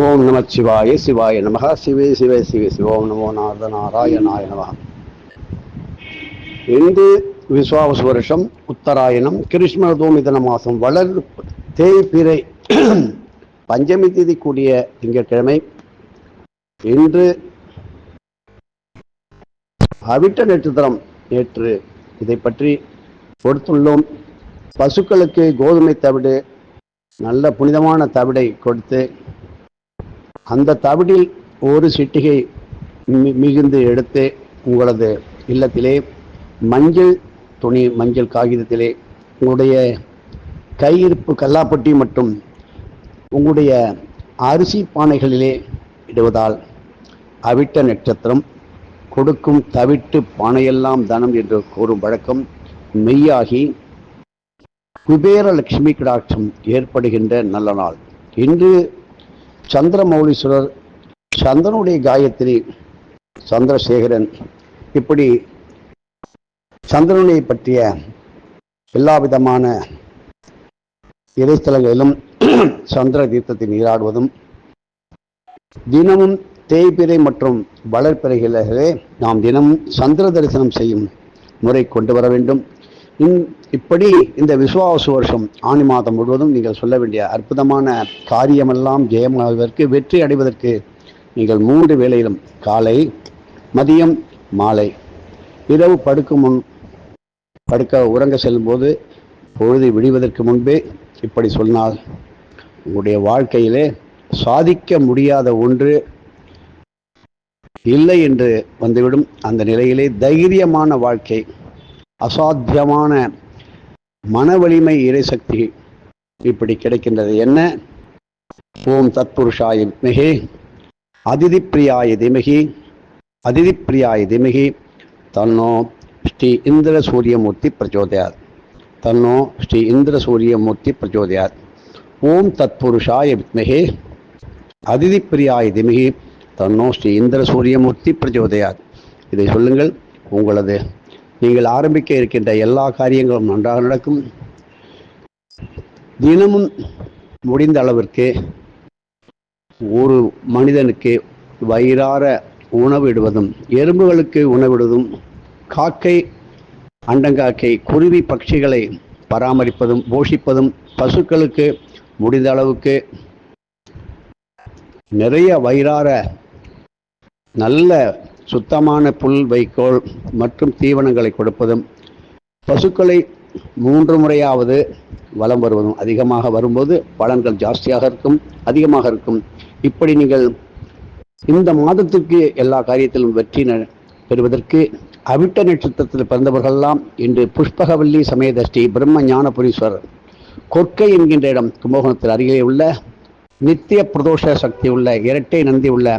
ஓம் நம சிவாய சிவாய நமக சிவே சிவே சிவே சிவோம் நமோ நாராயணாய நமக. இந்து விஸ்வாவசு வருஷம் உத்தராயணம் கிருஷ்ண தோமிதன மாதம் வளர் தேய்பிறை பஞ்சமி தேதி கூடிய திங்கட்கிழமை. இன்று அவிட்ட நட்சத்திரம். நேற்று இதை பற்றி கொடுத்துள்ளோம். பசுக்களுக்கு கோதுமை தவிடு, நல்ல புனிதமான தவிடை கொடுத்து அந்த தவிடில் ஒரு சிட்டிகை மிகுந்து எடுத்து உங்களது இல்லத்திலே மஞ்சள் துணி, மஞ்சள் காகிதத்திலே உங்களுடைய கையிருப்பு கல்லாப்பட்டி மற்றும் உங்களுடைய அரிசி பானைகளிலே இடுவதால் அவிட்ட நட்சத்திரம் கொடுக்கும் தவிட்டு பானையெல்லாம் தனம் என்று கூறும் வழக்கம் மெய்யாகி குபேர லட்சுமி கடாட்சம் ஏற்படுகின்ற நல்ல நாள். இன்று சந்திரமௌலீஸ்வரர், சந்திரனுடைய காயத்ரி, சந்திரசேகரன், இப்படி சந்திரனை பற்றிய எல்லா விதமான இறைஸ்தலங்களிலும் சந்திர தீர்த்தத்தை நீராடுவதும், தினமும் தேய்பிறை மற்றும் வளர்பிறைகளிலே நாம் தினமும் சந்திர தரிசனம் செய்யும் முறை கொண்டு வர வேண்டும். இப்படி இந்த விஸ்வாவசு வருஷம் ஆணி மாதம் முழுவதும் நீங்கள் சொல்ல வேண்டிய அற்புதமான காரியமெல்லாம் ஜெயமாவதற்கு, வெற்றி அடைவதற்கு நீங்கள் 3 வேளையிலும் காலை, மதியம், மாலை, இரவு உறங்க செல்லும் போது பொழுது விடுவதற்கு முன்பே இப்படி சொன்னால் உங்களுடைய வாழ்க்கையிலே சாதிக்க முடியாத ஒன்று இல்லை என்று வந்துவிடும். அந்த நிலையிலே தைரியமான வாழ்க்கை, அசாத்தியமான மன வலிமை, இறைசக்தி இப்படி கிடைக்கின்றது. என்ன? ஓம் தத்புருஷாய வித்மஹே அதிதிப்பிரியாய திமஹி அதிதிப்பிரியாய திமஹி தன்னோ ஸ்ரீ இந்திர சூரியமூர்த்தி பிரச்சோதயாத் தன்னோ ஸ்ரீ இந்திர சூரியமூர்த்தி பிரச்சோதயாத். ஓம் தத்புருஷாய வித்மஹே அதிதிப்பிரியாய திமஹி தன்னோ ஸ்ரீ இந்திர சூரியமூர்த்தி பிரச்சோதயாத். இதை சொல்லுங்கள். உங்களது நீங்கள் ஆரம்பிக்க இருக்கின்ற எல்லா காரியங்களும் நன்றாக நடக்கும். தினமும் முடிந்த அளவிற்கு ஒரு மனிதனுக்கு வயிறார உணவிடுவதும், எறும்புகளுக்கு உணவிடுவதும், காக்கை, அண்டங்காக்கை, குருவி, பட்சிகளை பராமரிப்பதும் போஷிப்பதும், பசுக்களுக்கு முடிந்த அளவுக்கு நிறைய வயிறார நல்ல சுத்தமான புல், வைக்கோல் மற்றும் தீவனங்களை கொடுப்பதும், பசுக்களை 3 முறையாவது வலம் வருவதும், அதிகமாக வரும்போது பலன்கள் ஜாஸ்தியாக இருக்கும், அதிகமாக இருக்கும். இப்படி நீங்கள் இந்த மாதத்திற்கு எல்லா காரியத்திலும் வெற்றி பெறுவதற்கு அவிட்ட நட்சத்திரத்தில் பிறந்தவர்களெல்லாம் இன்று புஷ்பகவல்லி சமேத ஸ்ரீ பிரம்ம ஞானபுரீஸ்வரர் கொற்கை என்கின்ற இடம், கும்பகோணத்தில் அருகே உள்ள நித்திய பிரதோஷ சக்தி உள்ள இரட்டை நந்தி உள்ள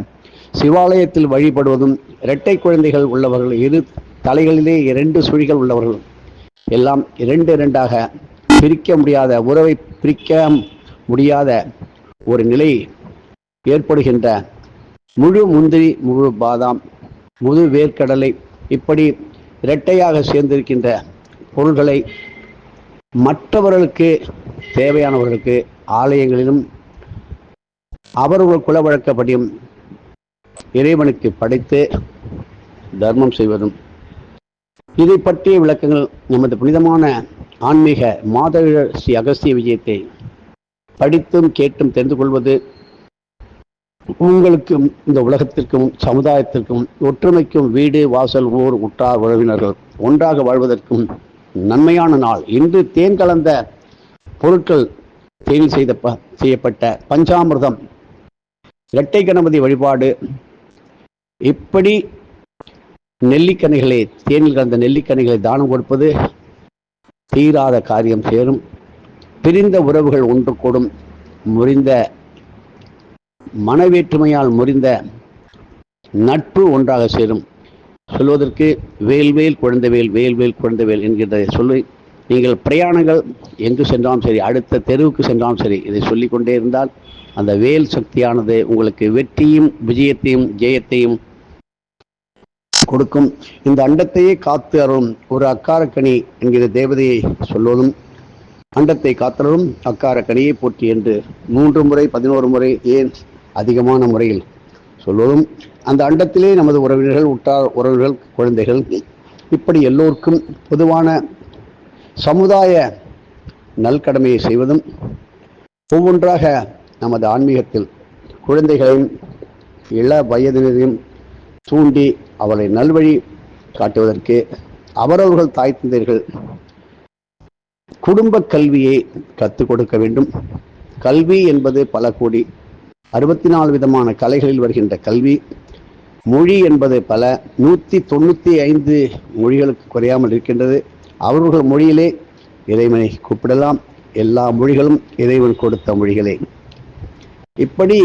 சிவாலயத்தில் வழிபடுவதும், இரட்டை குழந்தைகள் உள்ளவர்கள், 2 தலைகளிலே 2 சுழிகள் உள்ளவர்கள் எல்லாம் 2 பிரிக்க முடியாத உறவை பிரிக்க முடியாத ஒரு நிலை ஏற்படுகின்ற, முழு முந்திரி, முழு பாதாம், முழு வேர்க்கடலை, இப்படி இரட்டையாக சேர்ந்திருக்கின்ற பொருள்களை மற்றவர்களுக்கு தேவையானவர்களுக்கு ஆலயங்களிலும் அவர்கள் குல வழக்கப்படியும் இறைவனுக்கு படைத்து தர்மம் செய்வதும், இதை பற்றிய விளக்கங்கள் நமது புனிதமான ஆன்மீக மாதவிழ ஸ்ரீ அகஸ்திய விஜயத்தை படித்தும் கேட்டும் தெரிந்து கொள்வது உங்களுக்கும் இந்த உலகத்திற்கும் சமுதாயத்திற்கும் ஒற்றுமைக்கும், வீடு வாசல் ஊர் உற்றார் உறவினர்கள் ஒன்றாக வாழ்வதற்கும் நன்மையான நாள். இன்று தேன் கலந்த பொருட்கள், தேனில் செய்யப்பட்ட பஞ்சாமிர்தம், இரட்டை கணபதி வழிபாடு, இப்படி நெல்லிக்கனிகளை, தேனில் கலந்த நெல்லிக்கனிகளை தானம் கொடுப்பது தீராத காரியம் சேரும். பிரிந்த உறவுகள் ஒன்று கூடும். முறிந்த மனவேற்றுமையால் முறிந்த நட்பு ஒன்றாக சேரும். சொல்வதற்கு வேல்வேல் குழந்தைவேல், வேல்வேல் குழந்தைவேல் என்கின்ற சொல்லி நீங்கள் பிரயாணங்கள் எங்கு சென்றாலும் சரி, அடுத்த தெருவுக்கு சென்றாலும் சரி, இதை சொல்லிக்கொண்டே இருந்தால் அந்த வேல் சக்தியானது உங்களுக்கு வெற்றியும் விஜயத்தையும் ஜெயத்தையும் கொடுக்கும். இந்த அண்டத்தையே காத்து அருளும் ஒரு அக்காரக்கனி என்கிற தேவதையை சொல்வதும், அண்டத்தை காத்தலும் அக்கார கனியை போற்றி என்று 3 முறை 11 முறை, ஏன் அதிகமான முறையில் சொல்வதும், அந்த அண்டத்திலே நமது உறவினர்கள், உற்றார் உறவினர்கள், குழந்தைகள், இப்படி எல்லோருக்கும் பொதுவான சமுதாய நல்கடமையை செய்வதும், ஒவ்வொன்றாக நமது ஆன்மீகத்தில் குழந்தைகளையும் இள வயதினரையும் தூண்டி அவளை நல்வழி காட்டுவதற்கு அவரவர்கள் தாய் தந்தையர்கள் குடும்ப கல்வியை கற்றுக் கொடுக்க வேண்டும். கல்வி என்பது பல கோடி, 64 விதமான கலைகளில் வருகின்ற கல்வி. மொழி என்பது பல 195 மொழிகளுக்கு குறையாமல் இருக்கின்றது. அவர்கள் மொழியிலே இறைவனை கூப்பிடலாம். எல்லா மொழிகளும் இறைவன் கொடுத்த மொழிகளே. இப்படி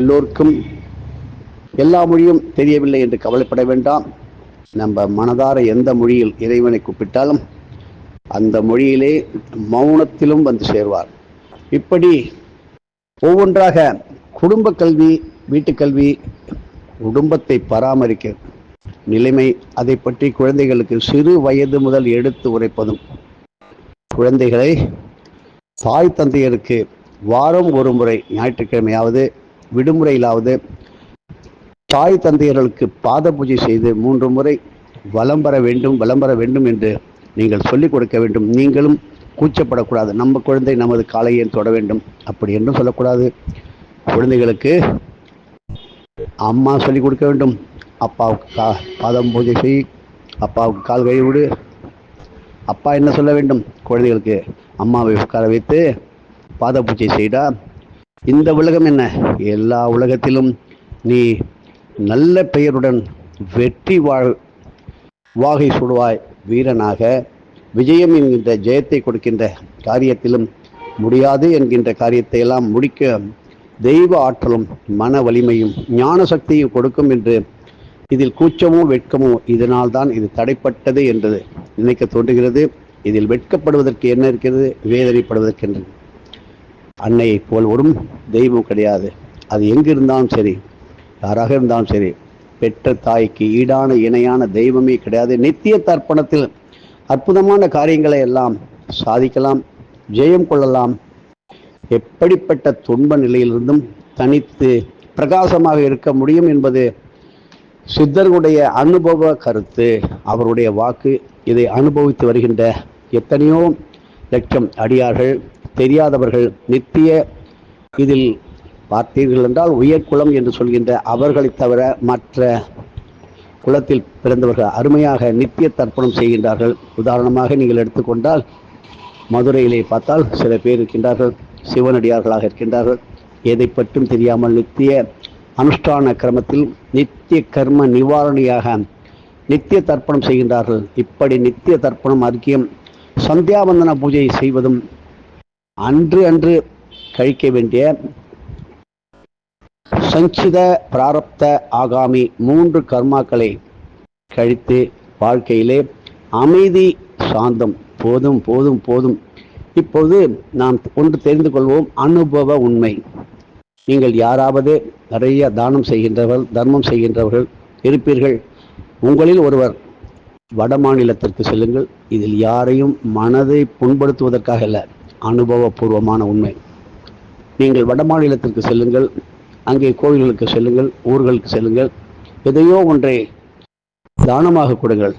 எல்லோருக்கும் எல்லா மொழியும் தெரியவில்லை என்று கவலைப்பட வேண்டாம். நம்ம மனதார எந்த மொழியில் இறைவனை கூப்பிட்டாலும் அந்த மொழியிலே மௌனத்திலும் வந்து சேர்வார். இப்படி ஒவ்வொன்றாக குடும்ப கல்வி, வீட்டுக்கல்வி, குடும்பத்தை பராமரிக்க நிலைமை, அதை பற்றி குழந்தைகளுக்கு சிறு வயது முதல் எடுத்து உரைப்பதும், குழந்தைகளை தாய் தந்தையருக்கு வாரம் ஒரு முறை ஞாயிற்றுக்கிழமையாவது விடுமுறையிலாவது தாய் தந்தையர்களுக்கு பாத பூஜை செய்து 3 முறை வலம் பெற வேண்டும் என்று நீங்கள் சொல்லிக் கொடுக்க வேண்டும். நீங்களும் கூச்சப்படக்கூடாது. நம்ம குழந்தை நமது காலையை தொட வேண்டும் அப்படி என்றும் சொல்லக்கூடாது. குழந்தைகளுக்கு அம்மா சொல்லிக் கொடுக்க வேண்டும். அப்பாவுக்கு பாதம் பூஜை செய், அப்பாவுக்கு கால் கழுவி விடு. அப்பா என்ன சொல்ல வேண்டும்? குழந்தைகளுக்கு அம்மாவை உட்கார வைத்து பாத பூஜை செய்டா. இந்த உலகம் என்ன, எல்லா உலகத்திலும் நீ நல்ல பெயருடன் வெற்றி வாகை சுடுவாய். வீரனாக விஜயம் என்கின்ற ஜெயத்தை கொடுக்கின்ற காரியத்திலும் முடியாது என்கின்ற காரியத்தை எல்லாம் முடிக்க தெய்வ ஆற்றலும் மன வலிமையும் ஞான சக்தியும் கொடுக்கும் என்று இதில் கூச்சமோ வெட்கமோ இதனால் தான் இது தடைப்பட்டது என்று நினைக்க தோன்றுகிறது. இதில் வெட்கப்படுவதற்கு என்ன இருக்கிறது? வேதனைப்படுவதற்கு என்று அன்னையை போல் ஒரு தெய்வம் கிடையாது. அது எங்கு இருந்தாலும் சரி, யாராக இருந்தாலும் சரி, பெற்ற தாய்க்கு ஈடான இணையான தெய்வமே கிடையாது. நித்திய தர்ப்பணத்தில் அற்புதமான காரியங்களை எல்லாம் சாதிக்கலாம், ஜெயம் கொள்ளலாம். எப்படிப்பட்ட துன்ப நிலையிலிருந்தும் தனித்து பிரகாசமாக இருக்க முடியும் என்பது சித்தர்களுடைய அனுபவ கருத்து, அவருடைய வாக்கு. இதை அனுபவித்து வருகின்ற எத்தனையோ லட்சம் அடியார்கள், தெரியாதவர்கள், நித்திய இதில் பார்த்தீர்கள் என்றால் உயர்குலம் என்று சொல்கின்ற அவர்களை தவிர மற்ற குலத்தில் பிறந்தவர்கள் அருமையாக நித்திய தர்ப்பணம் செய்கின்றார்கள். உதாரணமாக நீங்கள் எடுத்துக்கொண்டால் மதுரையிலே பார்த்தால் சில பேர் இருக்கின்றார்கள், சிவனடியார்களாக இருக்கின்றார்கள். எதை பற்றும் தெரியாமல் நித்திய அனுஷ்டான கிரமத்தில் நித்திய கர்ம நிவாரணியாக நித்திய தர்ப்பணம் செய்கின்றார்கள். இப்படி நித்திய தர்ப்பணம் அர்க்கியம் சந்தியாவந்தன பூஜை செய்வதும் அன்று கழிக்க வேண்டிய சஞ்சித பிராரப்த ஆகாமி 3 கர்மாக்களை கழித்து வாழ்க்கையிலே அமைதி சாந்தம் போதும் போதும் போதும். இப்போது நாம் ஒன்று தெரிந்து கொள்வோம், அனுபவ உண்மை. நீங்கள் யாராவது நிறைய தானம் செய்கின்றவர்கள், தர்மம் செய்கின்றவர்கள் இருப்பீர்கள். உங்களில் ஒருவர் வட மாநிலத்திற்கு செல்லுங்கள். இதில் யாரையும் மனதை புண்படுத்துவதற்காக அல்ல, அனுபவபூர்வமான உண்மை. நீங்கள் வட மாநிலத்திற்கு செல்லுங்கள், அங்கே கோவில்களுக்கு செல்லுங்கள், ஊர்களுக்கு செல்லுங்கள், எதையோ ஒன்றை தானமாக கொடுங்கள்.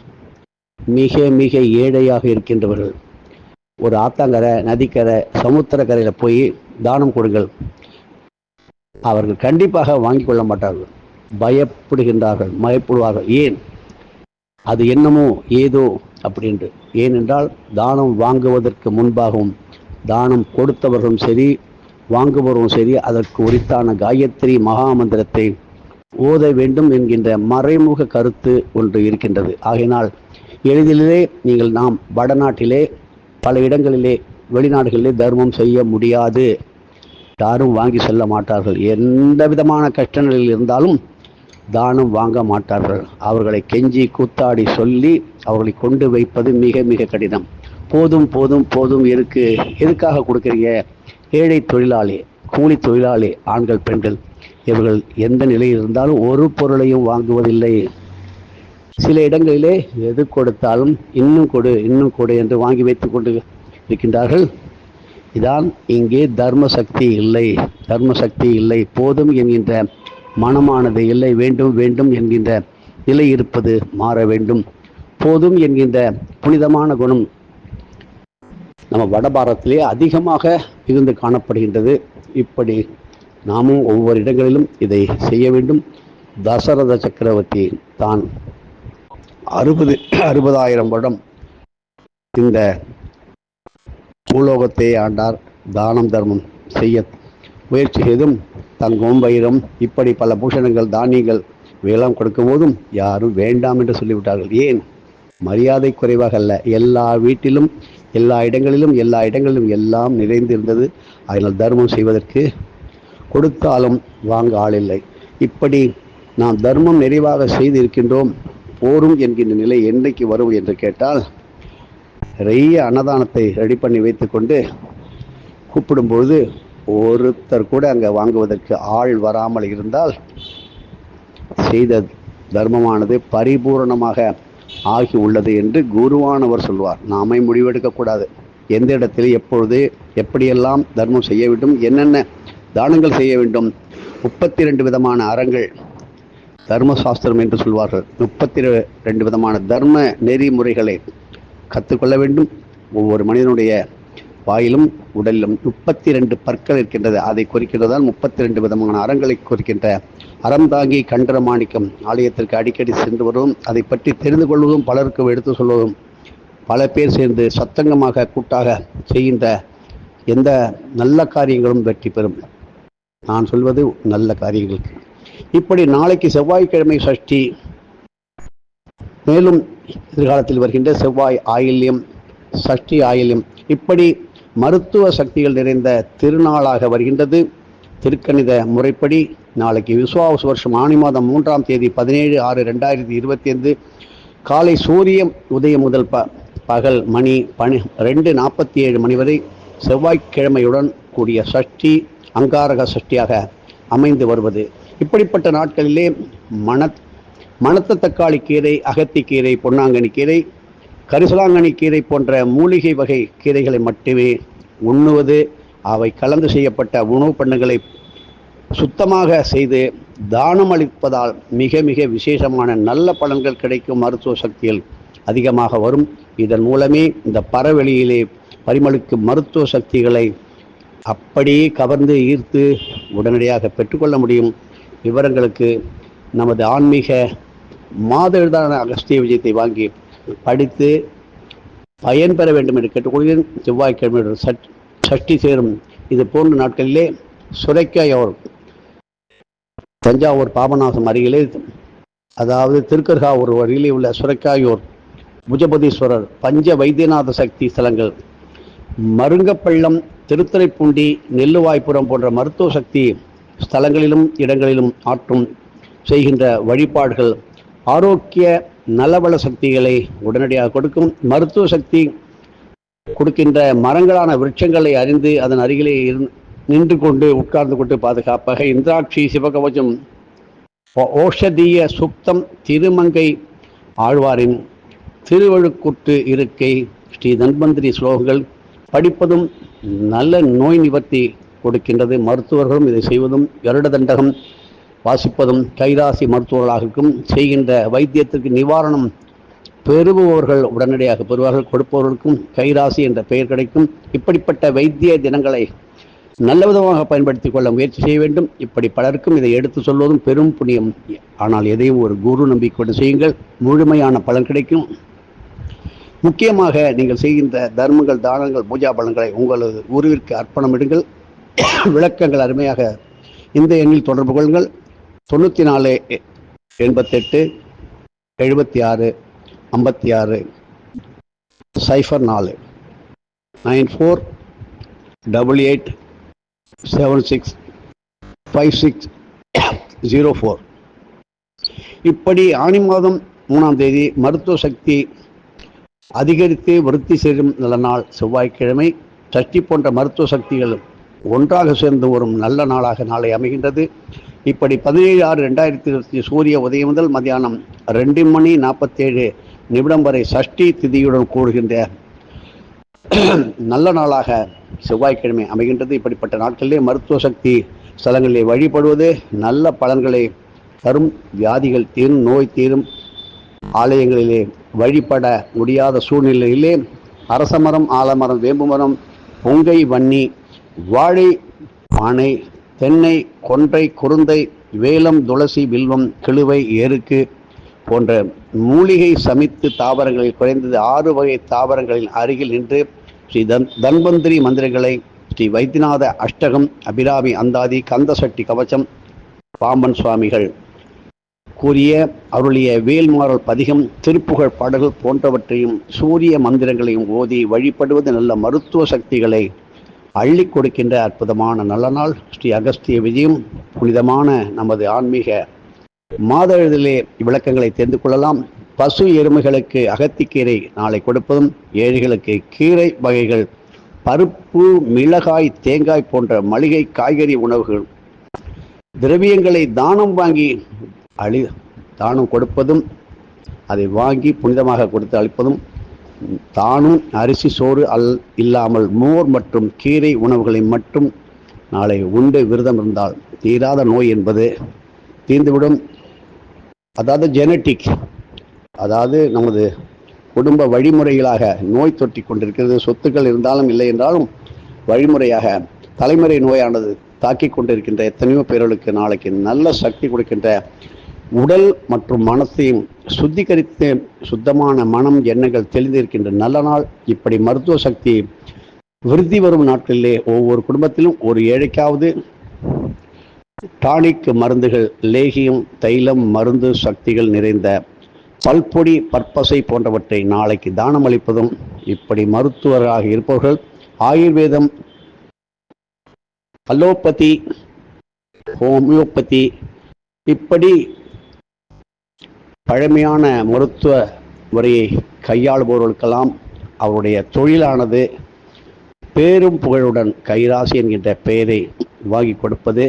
மிக மிக ஏழையாக இருக்கின்றவர்கள் ஒரு ஆத்தாங்கரை, நதிக்கரை, சமுத்திரக்கரையில் போய் தானம் கொடுங்கள். அவர்கள் கண்டிப்பாக வாங்கி கொள்ள மாட்டார்கள், பயப்படுகின்றார்கள், பயப்படுவார்கள். ஏன்? அது என்னமோ ஏதோ அப்படின்று. ஏனென்றால் தானம் வாங்குவதற்கு முன்பாகவும் தானம் கொடுத்தவர்களும் சரி வாங்குபவர்களும் சரி அதற்கு உரித்தான காயத்ரி மகாமந்திரத்தை ஓத வேண்டும் என்கின்ற மறைமுக கருத்து ஒன்று இருக்கின்றது. ஆகையினால் எளிதிலே நாம் வடநாட்டிலே பல இடங்களிலே வெளிநாடுகளிலே தர்மம் செய்ய முடியாது. யாரும் வாங்கி செல்ல மாட்டார்கள். எந்த விதமான கஷ்ட நிலையில் இருந்தாலும் தானம் வாங்க மாட்டார்கள். அவர்களை கெஞ்சி கூத்தாடி சொல்லி அவர்களை கொண்டு வைப்பது மிக மிக கடினம். போதும் போதும் போதும் எதுக்காக கொடுக்குறீங்க? ஏழை தொழிலாளி, கூலி தொழிலாளி, ஆண்கள் பெண்கள் இவர்கள் எந்த நிலையில் இருந்தாலும் ஒரு பொருளையும் வாங்குவதில்லை. சில இடங்களிலே எது கொடுத்தாலும் இன்னும் கொடு இன்னும் கொடு என்று வாங்கி வைத்துக் கொண்டு இருக்கின்றார்கள். இதான் இங்கே தர்ம சக்தி இல்லை, தர்ம சக்தி இல்லை, போதும் என்கின்ற மனமானது இல்லை, வேண்டும் வேண்டும் என்கின்ற நிலை இருப்பது மாற வேண்டும். போதும் என்கின்ற புனிதமான குணம் நம்ம வடபாரத்திலே அதிகமாக இருந்து காணப்படுகின்றது. இப்படி நாமும் ஒவ்வொரு இடங்களிலும் இதை செய்ய வேண்டும். தசரத சக்கரவர்த்தி தான் 60,000 வருடம் இந்த பூலோகத்தை ஆண்டார். தானம் தர்மம் செய்ய முயற்சி செய்தும் தங்கம் வைரம் இப்படி பல பூஷணங்கள் தானியங்கள் வேளாண் கொடுக்கும் போதும் யாரும் வேண்டாம் என்று சொல்லிவிட்டார்கள். ஏன்? மரியாதை குறைவாக அல்ல, எல்லா வீட்டிலும் எல்லா இடங்களிலும் எல்லாம் நிறைந்திருந்தது. அதனால் தர்மம் செய்வதற்கு கொடுத்தாலும் வாங்க ஆள் இல்லை. இப்படி நாம் தர்மம் நிறைவாக செய்து இருக்கின்றோம், போரும் என்கின்ற நிலை என்றைக்கு வரும் என்று கேட்டால், நிறைய அன்னதானத்தை ரெடி பண்ணி வைத்துக்கொண்டு கூப்பிடும்பொழுது ஒருத்தர் கூட அங்கே வாங்குவதற்கு ஆள் வராமல் இருந்தால் செய்த தர்மமானது பரிபூரணமாக ஆகி உள்ளது என்று குருவானவர் சொல்வார். நாமே முடிவெடுக்கக்கூடாது. எந்த இடத்தில் எப்பொழுது எப்படியெல்லாம் தர்மம் செய்ய வேண்டும், என்னென்ன தானங்கள் செய்ய வேண்டும். 32 விதமான அறங்கள் தர்மசாஸ்திரம் என்று சொல்வார்கள். 32 விதமான தர்ம நெறிமுறைகளை கற்றுக்கொள்ள வேண்டும். ஒவ்வொரு மனிதனுடைய வாயிலும் உடலிலும் 32 பற்கள் இருக்கின்றது. அதை குறிக்கின்றதால் 32 விதமான அறங்களை குறிக்கின்ற அறம் தாங்கி கண்டர மாணிக்கம் ஆலயத்திற்கு அடிக்கடி சென்று வருவதும் அதை பற்றி தெரிந்து கொள்வதும் பலருக்கு எடுத்து சொல்வதும் பல பேர் சேர்ந்து சத்தங்கமாக கூட்டாக செய்கின்ற எந்த நல்ல காரியங்களும் வெற்றி பெறும். நான் சொல்வது நல்ல காரியங்களுக்கு. இப்படி நாளைக்கு செவ்வாய்க்கிழமை சஷ்டி, மேலும் எதிர்காலத்தில் வருகின்ற செவ்வாய் ஆயில்யம், சஷ்டி ஆயில்யம், இப்படி மருத்துவ சக்திகள் நிறைந்த திருநாளாக வருகின்றது. திருக்கணித முறைப்படி நாளைக்கு விசுவாவசு வருஷம் ஆனி மாதம் 3ஆம் தேதி 17/6/2025 காலை சூரிய உதயம் முதல் பகல் மணி 2:47 மணி வரை செவ்வாய்க்கிழமையுடன் கூடிய சஷ்டி அங்காரக சஷ்டியாக அமைந்து வருவது. இப்படிப்பட்ட நாட்களிலே மணத்த தக்காளி கீரை, அகத்திக்கீரை, பொன்னாங்கண்ணி கீரை, கரிசலாங்கண்ணி கீரை போன்ற மூலிகை வகை கீரைகளை மட்டுமே உண்ணுவது, அவை கலந்து செய்யப்பட்ட உணவு பண்டங்களை சுத்தமாக செய்து தானம் அளிப்பதால் மிக மிக விசேஷமான நல்ல பலன்கள் கிடைக்கும். மருத்துவ சக்திகள் அதிகமாக வரும். இதன் மூலமே இந்த பறவெளியிலே பரிமளிக்கும் மருத்துவ சக்திகளை அப்படியே கவர்ந்து ஈர்த்து உடனடியாக பெற்றுக்கொள்ள முடியும். விவரங்களுக்கு நமது ஆன்மீக மாத இதழான அகஸ்திய விஜயத்தை வாங்கி படித்து பயன்பெற வேண்டும் என்று கேட்டுக்கொள்கிறேன். செவ்வாய்க்கிழமை சஷ்டி சேரும் இது போன்ற நாட்களிலே சுரைக்காயோர் தஞ்சாவூர் பாபநாசம் அருகிலே, அதாவது திருக்கர்காவூர் அருகிலே உள்ள சுரைக்காயூர் புஜபதீஸ்வரர், பஞ்ச வைத்தியநாத சக்தி ஸ்தலங்கள், மருங்கப்பள்ளம், திருத்துறைப்பூண்டி, நெல்லுவாய்ப்புறம் போன்ற மருத்துவ சக்தி ஸ்தலங்களிலும் இடங்களிலும் ஆற்றும் செய்கின்ற வழிபாடுகள் ஆரோக்கிய நலவள சக்திகளை உடனடியாக கொடுக்கும். மருத்துவ சக்தி கொடுக்கின்ற மரங்களான விருட்சங்களை அறிந்து அதன் அருகிலே நின்று கொண்டு உட்கார்ந்து கொண்டு பாதுகாப்பாக இந்திராட்சி சிவகவச்சம், ஓஷதீய சுப்தம், திருமங்கை ஆழ்வாரின் திருவழுக்குற்று இருக்கை, ஸ்ரீ தன்வந்திரி ஸ்லோகங்கள் படிப்பதும் நல்ல நோய் நிவர்த்தி கொடுக்கின்றது. மருத்துவர்களும் இதை செய்வதும் கருட தண்டகம் வாசிப்பதும் கைராசி மருத்துவர்களாகவும் செய்கின்ற வைத்தியத்திற்கு நிவாரணம் பெறுபவர்கள் உடனடியாக பெறுவார்கள். கொடுப்பவர்களுக்கும் கைராசி என்ற பெயர் கிடைக்கும். இப்படிப்பட்ட வைத்திய தினங்களை நல்ல விதமாக பயன்படுத்திக் கொள்ள முயற்சி செய்ய வேண்டும். இப்படி பலருக்கும் இதை எடுத்து சொல்வதும் பெரும் புண்ணியம். ஆனால் எதையும் ஒரு குரு நம்பிக்கொண்டு செய்யுங்கள், முழுமையான பலன் கிடைக்கும். முக்கியமாக நீங்கள் செய்கின்ற தர்மங்கள், தானங்கள், பூஜா பலன்களை உங்களது குருவிற்கு அர்ப்பணமிடுங்கள். விளக்கங்கள் அருமையாக இந்த எண்ணில் தொடர்பு கொள்ளுங்கள். 94 88 76 56 04 94 88 76 56 04. இப்படி ஆனி மாதம் 3ஆம் தேதி மருத்துவ சக்தி அதிகரித்து விருத்தி செய்யும் நல்ல நாள் செவ்வாய்க்கிழமை. சஷ்டி போன்ற மருத்துவ சக்திகள் ஒன்றாக சேர்ந்து வரும் நல்ல நாளாக நாளை அமைகின்றது. இப்படி 17/6/2020 சூரிய உதயம் முதல் மதியானம் 2:47 வரை சஷ்டி திதியுடன் கூடுகின்ற நல்ல நாளாக செவ்வாய்க்கிழமை அமைகின்றது. இப்படிப்பட்ட நாட்களிலே மருத்துவ சக்தி ஸ்தலங்களிலே வழிபடுவது நல்ல பலன்களை தரும். வியாதிகள் தீரும், நோய் தீரும். ஆலயங்களிலே வழிபட முடியாத சூழ்நிலையிலே அரசமரம், ஆலமரம், வேம்பு மரம், பொங்கை, வன்னி, வாழை, பானை, தென்னை, கொன்றை, குருந்தை, வேலம், துளசி, வில்வம், கிழுவை, எருக்கு போன்ற மூலிகை சமித்து தாவரங்களில் குறைந்தது 6 வகை தாவரங்களின் அருகில் நின்று ஸ்ரீ தன்வந்திரி மந்திரங்களை, ஸ்ரீ வைத்தியநாத அஷ்டகம், அபிராமி அந்தாதி, கந்தசட்டி கவச்சம், பாம்பன் சுவாமிகள் கூறிய அருளிய வேல்மாறல் பதிகம், திருப்புகழ் பாடல்கள் போன்றவற்றையும் சூரிய மந்திரங்களையும் ஓதி வழிபடுவது நல்ல மருத்துவ சக்திகளை அள்ளி கொடுக்கின்ற அற்புதமான நல்ல நாள். ஸ்ரீ அகஸ்திய விஜயம். புனிதமான நமது ஆன்மீக மாதழிலே விளக்கங்களை தெரிந்து கொள்ளலாம். பசு எருமைகளுக்கு அகத்திக்கீரை நாளை கொடுப்பதும், ஏழைகளுக்கு கீரை வகைகள், பருப்பு, மிளகாய், தேங்காய் போன்ற மளிகை காய்கறி உணவுகள், திரவியங்களை தானம் வாங்கி தானம் கொடுப்பதும், அதை வாங்கி புனிதமாக கொடுத்து அளிப்பதும், தானும் அரிசி சோறு இல்லாமல் மோர் மற்றும் கீரை உணவுகளை மட்டும் நாளை உண்டு விரதம் இருந்தால் தீராத நோய் என்பது தீர்ந்துவிடும். அதாவது ஜெனட்டிக், அதாவது நமது குடும்ப வழிமுறைகளாக நோய் தொற்றி கொண்டிருக்கிறது. சொத்துக்கள் இருந்தாலும் இல்லை என்றாலும் வழிமுறையாக தலைமுறை நோயானது தாக்கி கொண்டிருக்கின்ற எத்தனையோ பேர்களுக்கு நாளைக்கு நல்ல சக்தி கொடுக்கின்ற, உடல் மற்றும் மனத்தையும் சுத்திகரித்து சுத்தமான மனம், எண்ணங்கள் தெளிந்திருக்கின்ற நல்ல நாள். இப்படி மருத்துவ சக்தி விருத்தி வரும் நாட்களிலே ஒவ்வொரு குடும்பத்திலும் ஒரு ஏழைக்காவது டானிக் மருந்துகள், லேகியம், தைலம், மருந்து சக்திகள் நிறைந்த பல்பொடி, பற்பசை போன்றவற்றை நாளைக்கு தானம் அளிப்பதும், இப்படி மருத்துவராக இருப்பவர்கள் ஆயுர்வேதம், அலோபதி, ஹோமியோபதி, இப்படி பழமையான மருத்துவ முறையை கையாளுபவர்களுக்கெல்லாம் அவருடைய தொழிலானது பேரும் புகழுடன் கைராசி என்கின்ற பெயரை வாங்கி கொடுப்பது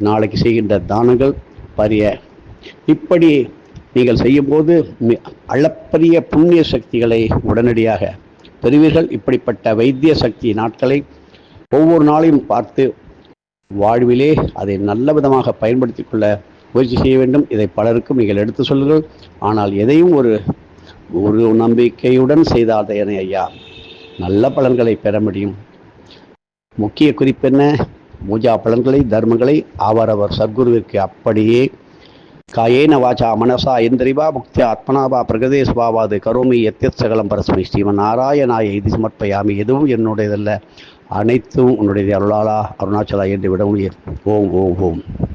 நாளைக்கு செய்கின்ற தானங்கள் பரிய. இப்படி நீங்கள் செய்யும்போது அளப்பரிய புண்ணிய சக்திகளை உடனடியாக பெறுவீர்கள். இப்படிப்பட்ட வைத்திய சக்தி நாட்களை ஒவ்வொரு நாளையும் பார்த்து வாழ்விலே அதை நல்ல விதமாக பயன்படுத்தி கொள்ள முயற்சி செய்ய வேண்டும். இதை பலருக்கும் நீங்கள் எடுத்து சொல்லுங்கள். ஆனால் எதையும் ஒரு நம்பிக்கையுடன் செய்தால் ஐயா நல்ல பலன்களை பெற முடியும். முக்கிய குறிப்பு என்ன? பூஜா பலன்களை, தர்மங்களை அவரவர் சத்குருவிற்கு அப்படியே காயேன வாச்சா மனசா இந்திரிவா முக்தியா ஆத்மனாவா பிரகதே சுபாவாது கரோமி எத்தியத் சகலம் பரஸ்மை ஸ்ரீமன் நாராயணாய இது சமர்ப்பயாமி. எதுவும் என்னுடையதல்ல, அனைத்தும் உன்னுடைய அருளாளா அருணாச்சலா என்று விட முடியும். ஓம் ஓம் ஓம்.